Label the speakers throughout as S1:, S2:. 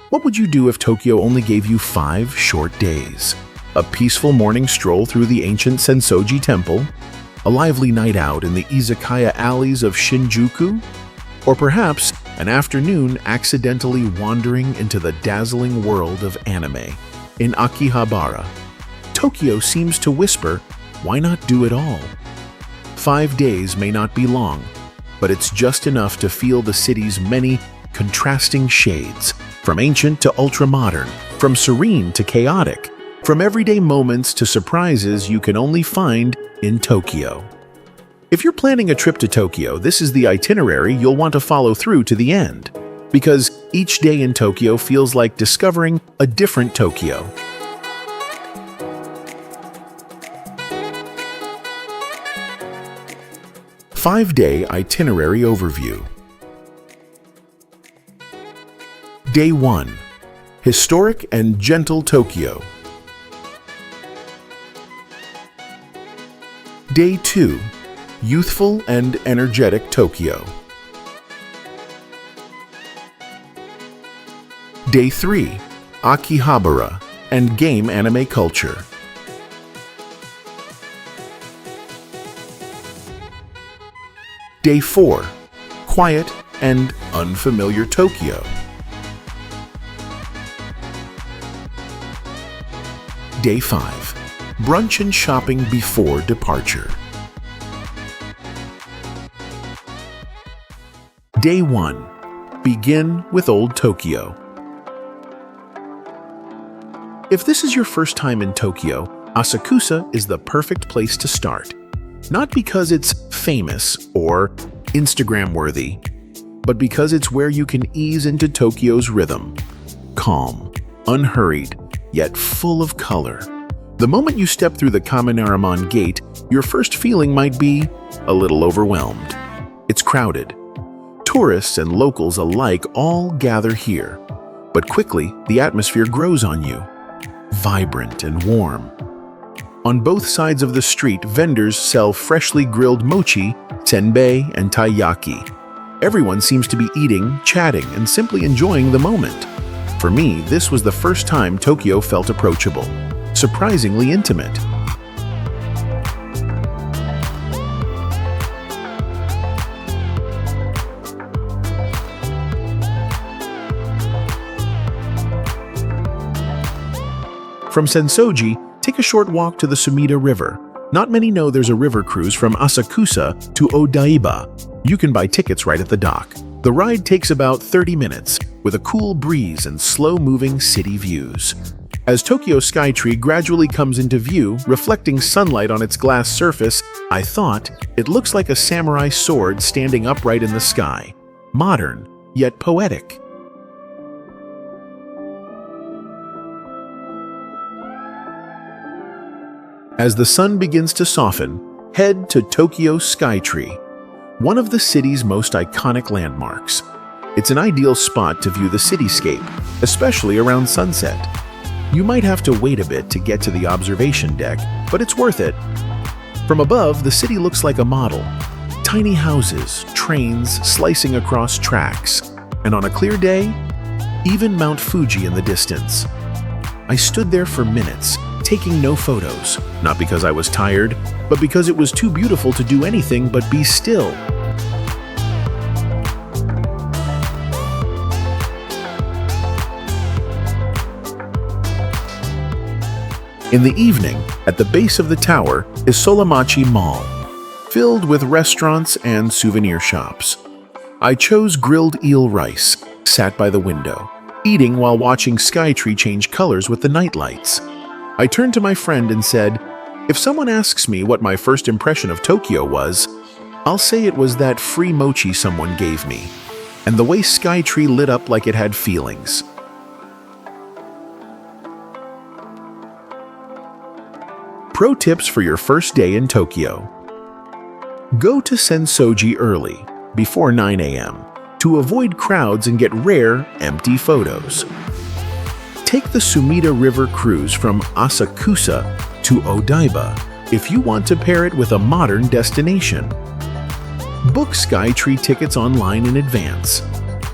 S1: What would you do if Tokyo only gave you 5 short days? A peaceful morning stroll through the ancient Sensoji Temple? A lively night out in the izakaya alleys of Shinjuku? Or perhaps an afternoon accidentally wandering into the dazzling world of anime in Akihabara? Tokyo seems to whisper, why not do it all? 5 days may not be long, but it's just enough to feel the city's many contrasting shades, from ancient to ultra-modern, from serene to chaotic, from everyday moments to surprises you can only find in Tokyo. If you're planning a trip to Tokyo, this is the itinerary you'll want to follow through to the end, because each day in Tokyo feels like discovering a different Tokyo. Five-day itinerary overview. Day 1. Historic and gentle Tokyo. Day 2. Youthful and energetic Tokyo. Day 3. Akihabara and game anime culture. Day 4. Quiet and unfamiliar Tokyo. Day 5. Brunch and shopping before departure. Day 1. Begin with Old Tokyo. If this is your first time in Tokyo, Asakusa is the perfect place to start. Not because it's famous or Instagram-worthy, but because it's where you can ease into Tokyo's rhythm. Calm, unhurried, yet full of color. The moment you step through the Kaminaramon gate, your first feeling might be a little overwhelmed. It's crowded. Tourists and locals alike all gather here. But quickly, the atmosphere grows on you. Vibrant and warm. On both sides of the street, vendors sell freshly grilled mochi, senbei, and taiyaki. Everyone seems to be eating, chatting, and simply enjoying the moment. For me, this was the first time Tokyo felt approachable, surprisingly intimate. From Sensoji, take a short walk to the Sumida River. Not many know there's a river cruise from Asakusa to Odaiba. You can buy tickets right at the dock. The ride takes about 30 minutes, with a cool breeze and slow-moving city views. As Tokyo's Skytree gradually comes into view, reflecting sunlight on its glass surface, I thought, it looks like a samurai sword standing upright in the sky. Modern, yet poetic. As the sun begins to soften, head to Tokyo's Skytree, one of the city's most iconic landmarks. It's an ideal spot to view the cityscape, especially around sunset. You might have to wait a bit to get to the observation deck, but it's worth it. From above, the city looks like a model. Tiny houses, trains slicing across tracks, and on a clear day, even Mount Fuji in the distance. I stood there for minutes, taking no photos, not because I was tired, but because it was too beautiful to do anything but be still. In the evening, at the base of the tower is Solamachi Mall. filled with restaurants and souvenir shops. I chose grilled eel rice, sat by the window, eating while watching Skytree change colors with the night lights. I turned to my friend and said, "If someone asks me what my first impression of Tokyo was, I'll say it was that free mochi someone gave me, and the way Skytree lit up like it had feelings." Pro tips for your first day in Tokyo. Go to Sensoji early, before 9 a.m., to avoid crowds and get rare, empty photos. Take the Sumida River cruise from Asakusa to Odaiba if you want to pair it with a modern destination. Book Skytree tickets online in advance.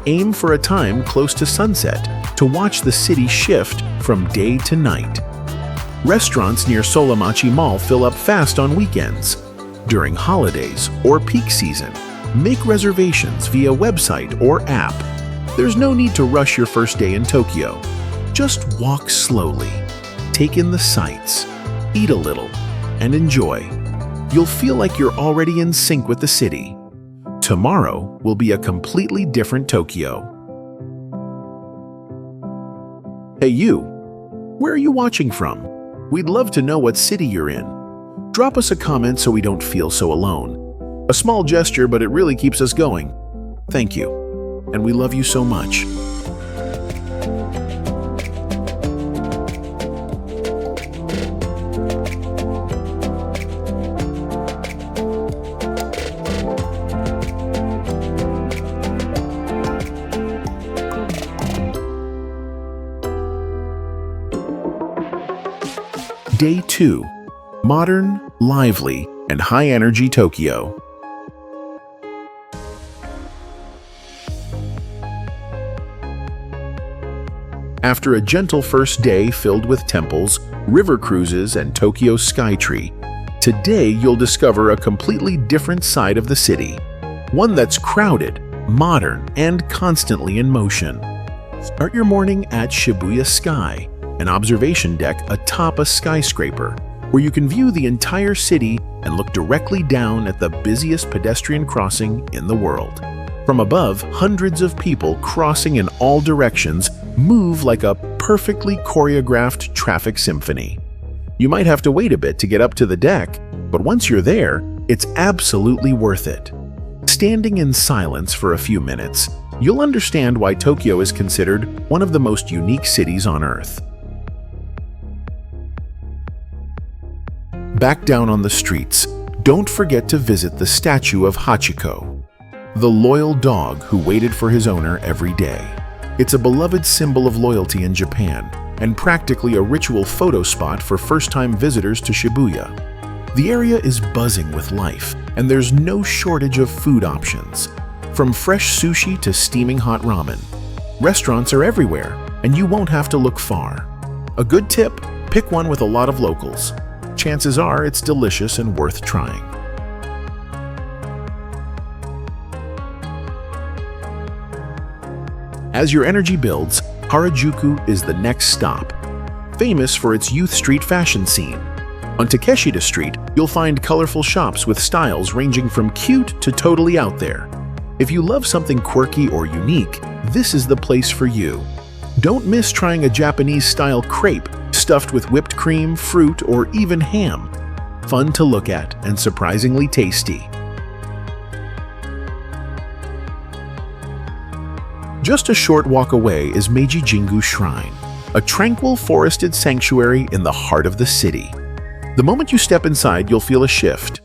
S1: Aim for a time close to sunset to watch the city shift from day to night. Restaurants near Solamachi Mall fill up fast on weekends. During holidays or peak season, make reservations via website or app. There's no need to rush your first day in Tokyo. Just walk slowly, take in the sights, eat a little, and enjoy. You'll feel like you're already in sync with the city. Tomorrow will be a completely different Tokyo. Hey you, where are you watching from? We'd love to know what city you're in. Drop us a comment so we don't feel so alone. A small gesture, but it really keeps us going. Thank you, and we love you so much. Day 2. Modern, lively, and high-energy Tokyo. After a gentle first day filled with temples, river cruises, and Tokyo's Skytree, today you'll discover a completely different side of the city. One that's crowded, modern, and constantly in motion. Start your morning at Shibuya Sky, an observation deck atop a skyscraper, where you can view the entire city and look directly down at the busiest pedestrian crossing in the world. From above, hundreds of people crossing in all directions move like a perfectly choreographed traffic symphony. You might have to wait a bit to get up to the deck, but once you're there, it's absolutely worth it. Standing in silence for a few minutes, you'll understand why Tokyo is considered one of the most unique cities on Earth. Back down on the streets, don't forget to visit the statue of Hachiko, the loyal dog who waited for his owner every day. It's a beloved symbol of loyalty in Japan and practically a ritual photo spot for first-time visitors to Shibuya. The area is buzzing with life, and there's no shortage of food options. From fresh sushi to steaming hot ramen, restaurants are everywhere, and you won't have to look far. A good tip, pick one with a lot of locals. Chances are it's delicious and worth trying. As your energy builds, Harajuku is the next stop. Famous for its youth street fashion scene. On Takeshita Street, you'll find colorful shops with styles ranging from cute to totally out there. If you love something quirky or unique, this is the place for you. Don't miss trying a Japanese-style crepe stuffed with whipped cream, fruit, or even ham. Fun to look at and surprisingly tasty. Just a short walk away is Meiji Jingu Shrine, a tranquil forested sanctuary in the heart of the city. The moment you step inside, you'll feel a shift.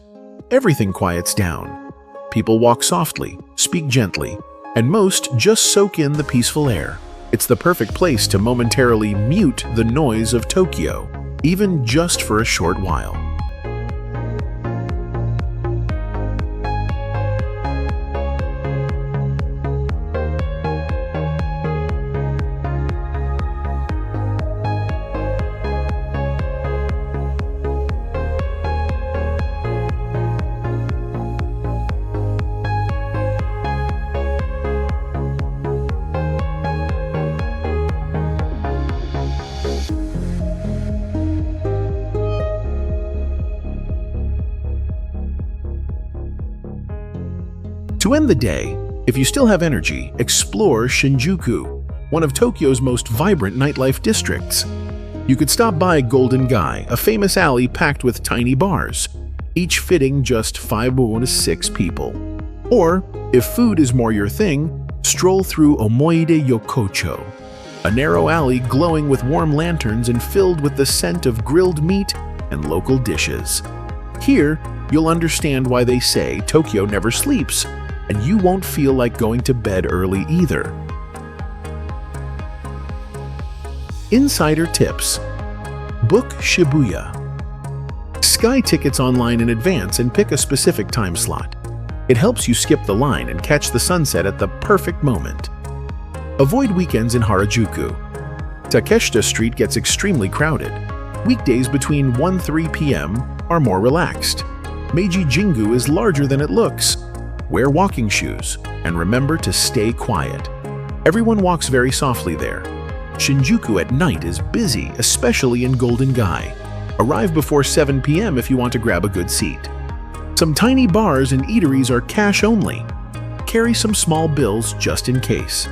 S1: Everything quiets down. People walk softly, speak gently, and most just soak in the peaceful air. It's the perfect place to momentarily mute the noise of Tokyo, even just for a short while. To end the day, if you still have energy, explore Shinjuku, one of Tokyo's most vibrant nightlife districts. You could stop by Golden Gai, a famous alley packed with tiny bars, each fitting just 5 to 6 people. Or, if food is more your thing, stroll through Omoide Yokocho, a narrow alley glowing with warm lanterns and filled with the scent of grilled meat and local dishes. Here, you'll understand why they say Tokyo never sleeps, and you won't feel like going to bed early either. Insider tips. Book Shibuya. Sky tickets online in advance and pick a specific time slot. It helps you skip the line and catch the sunset at the perfect moment. Avoid weekends in Harajuku. Takeshita Street gets extremely crowded. Weekdays between 1-3 p.m. are more relaxed. Meiji Jingu is larger than it looks. Wear walking shoes and remember to stay quiet. Everyone walks very softly there. Shinjuku at night is busy, especially in Golden Gai. Arrive before 7 p.m. if you want to grab a good seat. Some tiny bars and eateries are cash only. Carry some small bills just in case.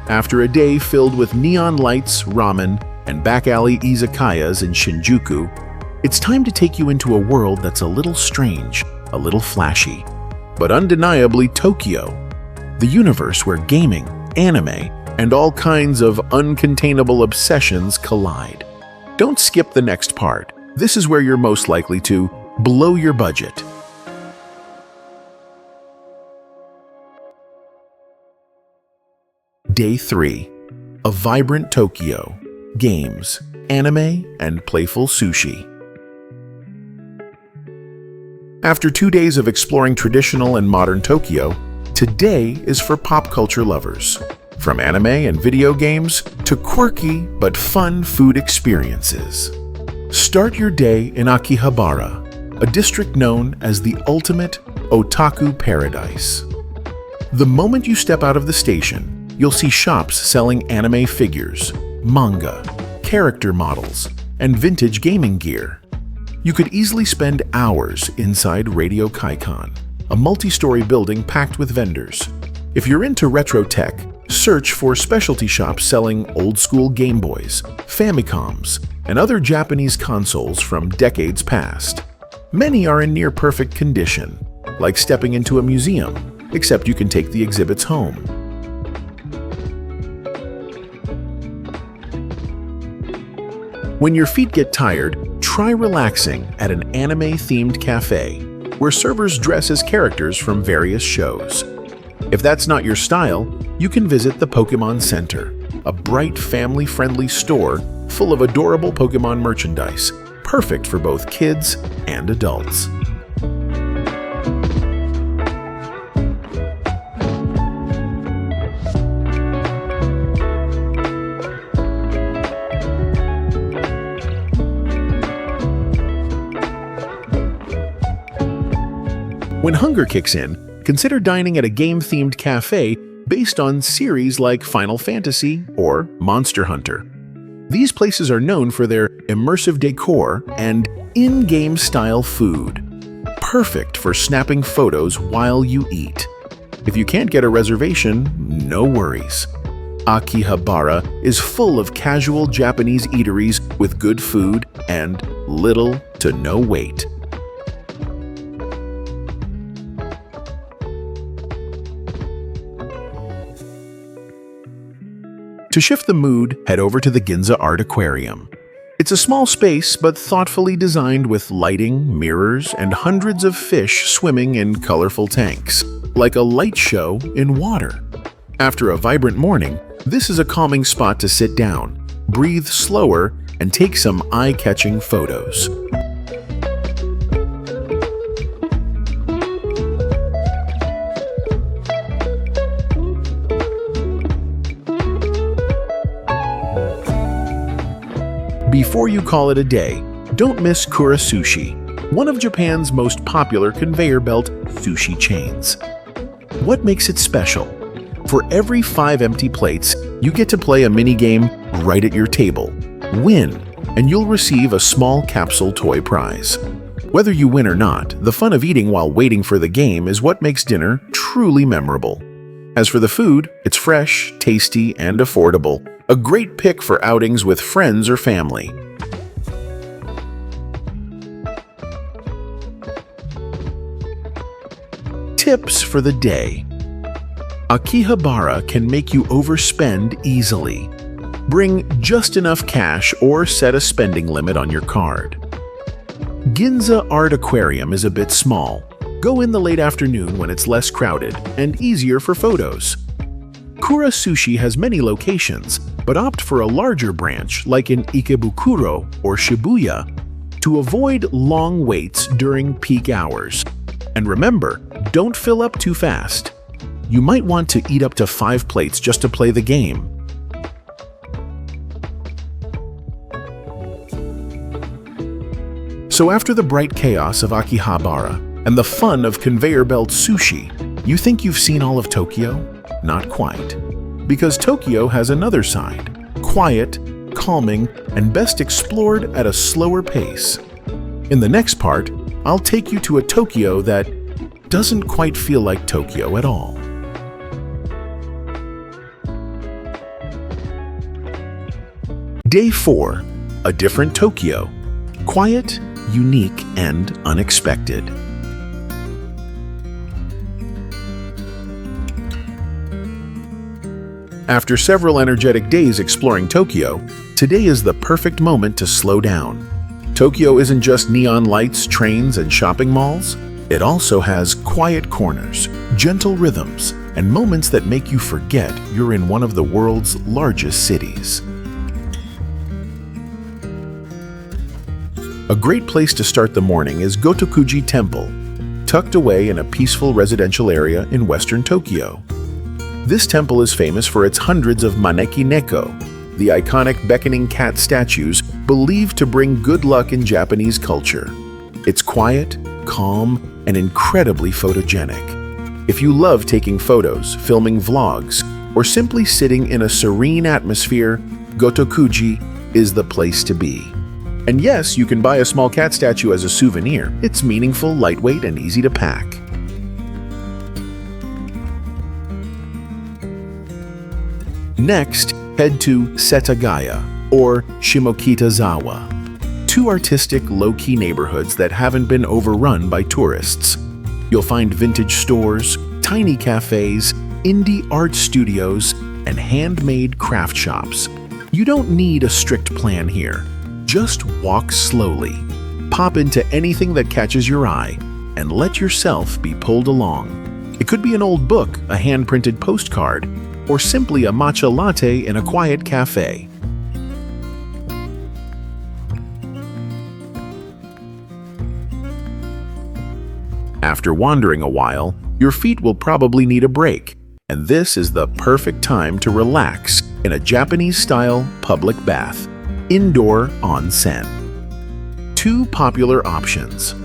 S1: After a day filled with neon lights, ramen, and back alley izakayas in Shinjuku, it's time to take you into a world that's a little strange, a little flashy, but undeniably Tokyo. The universe where gaming, anime, and all kinds of uncontainable obsessions collide. Don't skip the next part. This is where you're most likely to blow your budget. Day 3. A vibrant Tokyo. Games, anime, and playful sushi. After 2 days of exploring traditional and modern Tokyo, today is for pop culture lovers. From anime and video games to quirky but fun food experiences. Start your day in Akihabara, a district known as the ultimate otaku paradise. The moment you step out of the station, you'll see shops selling anime figures, manga, character models, and vintage gaming gear. You could easily spend hours inside Radio Kaikon, a multi-story building packed with vendors. If you're into retro tech, search for specialty shops selling old-school Game Boys, Famicoms, and other Japanese consoles from decades past. Many are in near-perfect condition, like stepping into a museum, except you can take the exhibits home. When your feet get tired, try relaxing at an anime-themed cafe, where servers dress as characters from various shows. If that's not your style, you can visit the Pokemon Center, a bright family-friendly store full of adorable Pokemon merchandise, perfect for both kids and adults. When hunger kicks in, consider dining at a game-themed cafe based on series like Final Fantasy or Monster Hunter. These places are known for their immersive decor and in-game style food, perfect for snapping photos while you eat. If you can't get a reservation, no worries. Akihabara is full of casual Japanese eateries with good food and little to no wait. To shift the mood, head over to the Ginza Art Aquarium. It's a small space but thoughtfully designed with lighting, mirrors, and hundreds of fish swimming in colorful tanks, like a light show in water. After a vibrant morning, this is a calming spot to sit down, breathe slower, and take some eye-catching photos. Before you call it a day, don't miss Kura Sushi, one of Japan's most popular conveyor belt sushi chains. What makes it special? For every 5 empty plates, you get to play a mini-game right at your table. Win, and you'll receive a small capsule toy prize. Whether you win or not, the fun of eating while waiting for the game is what makes dinner truly memorable. As for the food, it's fresh, tasty, and affordable. A great pick for outings with friends or family. Tips for the day. Akihabara can make you overspend easily. Bring just enough cash or set a spending limit on your card. Ginza Art Aquarium is a bit small. Go in the late afternoon when it's less crowded and easier for photos. Kura Sushi has many locations, but opt for a larger branch like in Ikebukuro or Shibuya to avoid long waits during peak hours. And remember, don't fill up too fast. You might want to eat up to 5 plates just to play the game. So after the bright chaos of Akihabara and the fun of conveyor belt sushi, you think you've seen all of Tokyo? Not quite. Because Tokyo has another side, quiet, calming, and best explored at a slower pace. In the next part, I'll take you to a Tokyo that doesn't quite feel like Tokyo at all. Day 4. A different Tokyo. Quiet, unique, and unexpected. After several energetic days exploring Tokyo, today is the perfect moment to slow down. Tokyo isn't just neon lights, trains, and shopping malls. It also has quiet corners, gentle rhythms, and moments that make you forget you're in one of the world's largest cities. A great place to start the morning is Asakusa Temple, tucked away in a peaceful residential area in western Tokyo. This temple is famous for its hundreds of maneki neko, the iconic beckoning cat statues believed to bring good luck in Japanese culture. It's quiet, calm, and incredibly photogenic. If you love taking photos, filming vlogs, or simply sitting in a serene atmosphere, Asakusa is the place to be. And yes, you can buy a small cat statue as a souvenir. It's meaningful, lightweight, and easy to pack. Next, head to Setagaya, or Shimokitazawa, 2 artistic, low-key neighborhoods that haven't been overrun by tourists. You'll find vintage stores, tiny cafes, indie art studios, and handmade craft shops. You don't need a strict plan here. Just walk slowly, pop into anything that catches your eye, and let yourself be pulled along. It could be an old book, a hand-printed postcard, or simply a matcha latte in a quiet cafe. After wandering a while, your feet will probably need a break, and this is the perfect time to relax in a Japanese-style public bath. Indoor onsen. 2 popular options.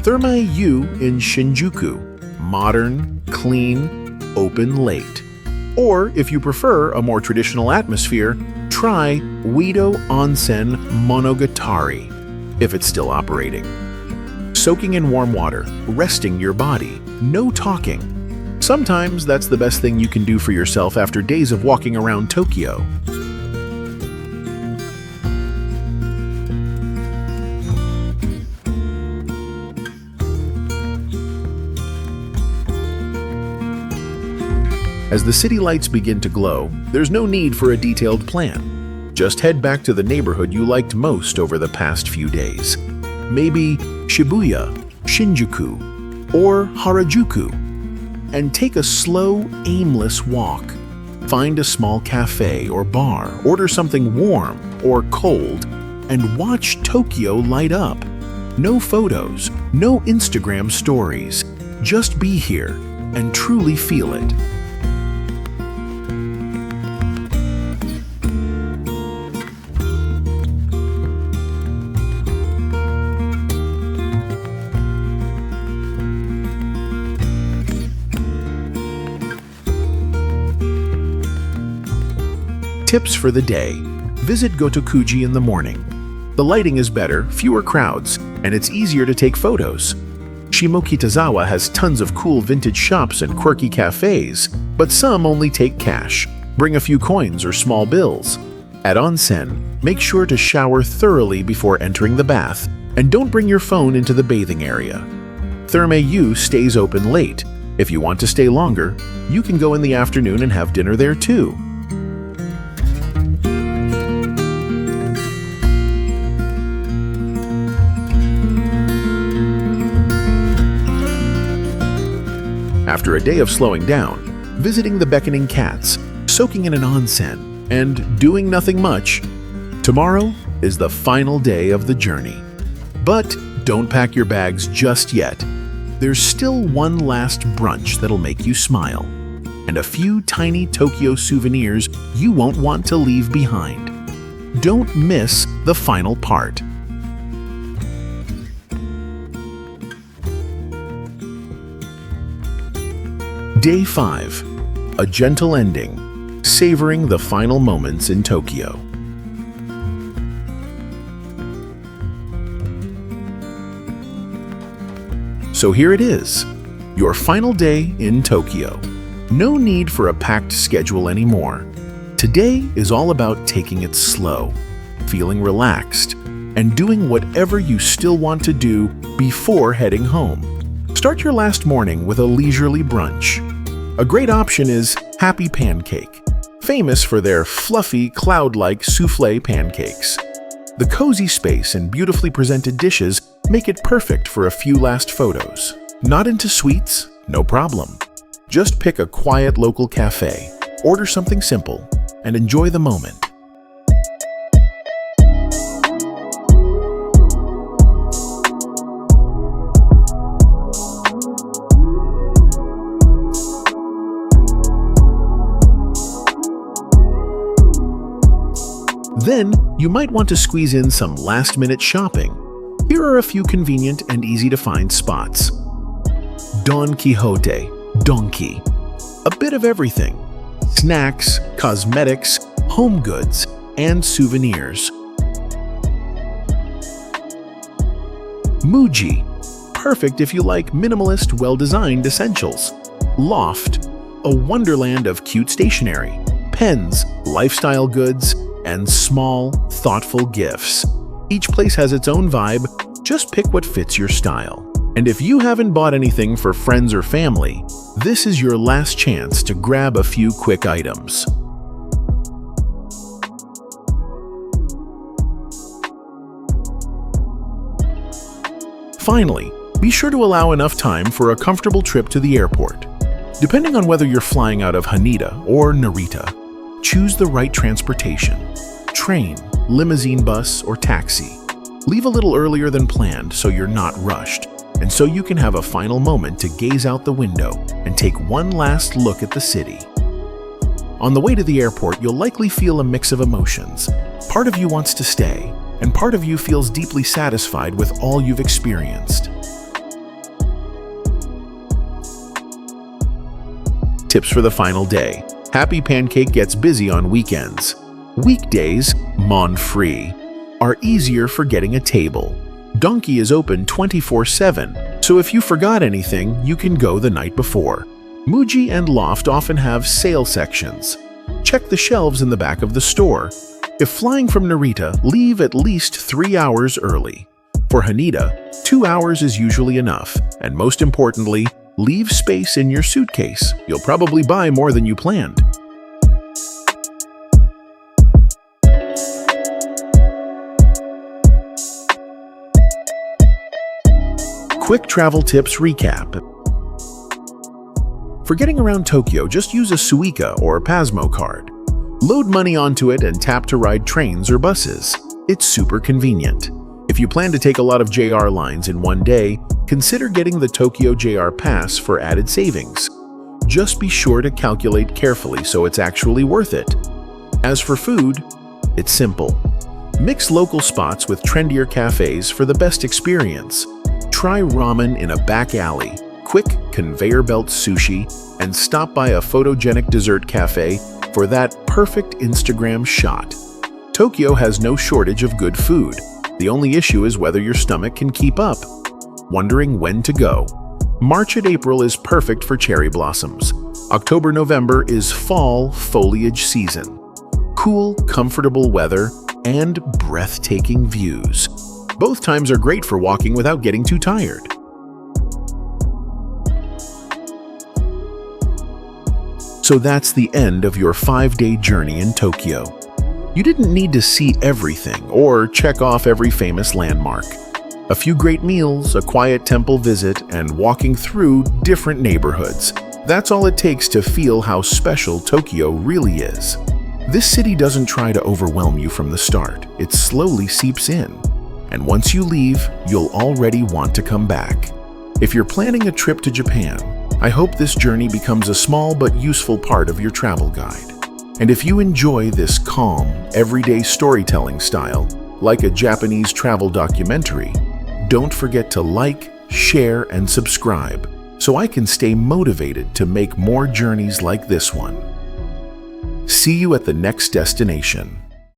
S1: Thermae U in Shinjuku, modern, clean, open late. Or if you prefer a more traditional atmosphere, try Uedo Onsen Monogatari, if it's still operating. Soaking in warm water, resting your body, no talking. Sometimes that's the best thing you can do for yourself after days of walking around Tokyo. As the city lights begin to glow, there's no need for a detailed plan. Just head back to the neighborhood you liked most over the past few days. Maybe Shibuya, Shinjuku, or Harajuku. And take a slow, aimless walk. Find a small cafe or bar, order something warm or cold, and watch Tokyo light up. No photos, no Instagram stories. Just be here and truly feel it. Tips for the day. Visit Asakusa in the morning. The lighting is better, fewer crowds, and it's easier to take photos. Shimokitazawa has tons of cool vintage shops and quirky cafes, but some only take cash. Bring a few coins or small bills. At onsen, make sure to shower thoroughly before entering the bath, and don't bring your phone into the bathing area. Therme-yu stays open late. If you want to stay longer, you can go in the afternoon and have dinner there too. After a day of slowing down, visiting the beckoning cats, soaking in an onsen, and doing nothing much, tomorrow is the final day of the journey. But don't pack your bags just yet. There's still one last brunch that'll make you smile, and a few tiny Tokyo souvenirs you won't want to leave behind. Don't miss the final part. Day 5. A gentle ending, savoring the final moments in Tokyo. So here it is, your final day in Tokyo. No need for a packed schedule anymore. Today is all about taking it slow, feeling relaxed, and doing whatever you still want to do before heading home. Start your last morning with a leisurely brunch. A great option is Happy Pancake, famous for their fluffy, cloud-like soufflé pancakes. The cozy space and beautifully presented dishes make it perfect for a few last photos. Not into sweets? No problem. Just pick a quiet local cafe, order something simple, and enjoy the moment. Then, you might want to squeeze in some last-minute shopping. Here are a few convenient and easy-to-find spots. Don Quixote, Donkey. A bit of everything. Snacks, cosmetics, home goods, and souvenirs. Muji. Perfect if you like minimalist, well-designed essentials. Loft. A wonderland of cute stationery, pens, lifestyle goods, and small, thoughtful gifts. Each place has its own vibe, just pick what fits your style. And if you haven't bought anything for friends or family, this is your last chance to grab a few quick items. Finally, be sure to allow enough time for a comfortable trip to the airport. Depending on whether you're flying out of Haneda or Narita, choose the right transportation. Train, limousine bus, or taxi. Leave a little earlier than planned so you're not rushed, and so you can have a final moment to gaze out the window and take one last look at the city. On the way to the airport, you'll likely feel a mix of emotions. Part of you wants to stay, and part of you feels deeply satisfied with all you've experienced. Tips for the final day. Happy Pancake gets busy on weekends. Weekdays, mon-free, are easier for getting a table. Donkey is open 24/7, so if you forgot anything, you can go the night before. Muji and Loft often have sale sections. Check the shelves in the back of the store. If flying from Narita, leave at least 3 hours early. For Haneda, 2 hours is usually enough, and most importantly, leave space in your suitcase. You'll probably buy more than you planned. Quick travel tips recap. For getting around Tokyo, just use a Suica or Pasmo card. Load money onto it and tap to ride trains or buses. It's super convenient. If you plan to take a lot of JR lines in one day, consider getting the Tokyo JR Pass for added savings. Just be sure to calculate carefully so it's actually worth it. As for food, it's simple. Mix local spots with trendier cafes for the best experience. Try ramen in a back alley, quick conveyor belt sushi, and stop by a photogenic dessert cafe for that perfect Instagram shot. Tokyo has no shortage of good food. The only issue is whether your stomach can keep up. Wondering when to go? March and April is perfect for cherry blossoms. October-November is fall foliage season. Cool, comfortable weather and breathtaking views. Both times are great for walking without getting too tired. So that's the end of your 5-day journey in Tokyo. You didn't need to see everything or check off every famous landmark. A few great meals, a quiet temple visit, and walking through different neighborhoods. That's all it takes to feel how special Tokyo really is. This city doesn't try to overwhelm you from the start. It slowly seeps in. And once you leave, you'll already want to come back. If you're planning a trip to Japan, I hope this journey becomes a small but useful part of your travel guide. And if you enjoy this calm, everyday storytelling style, like a Japanese travel documentary, don't forget to like, share, and subscribe so I can stay motivated to make more journeys like this one. See you at the next destination.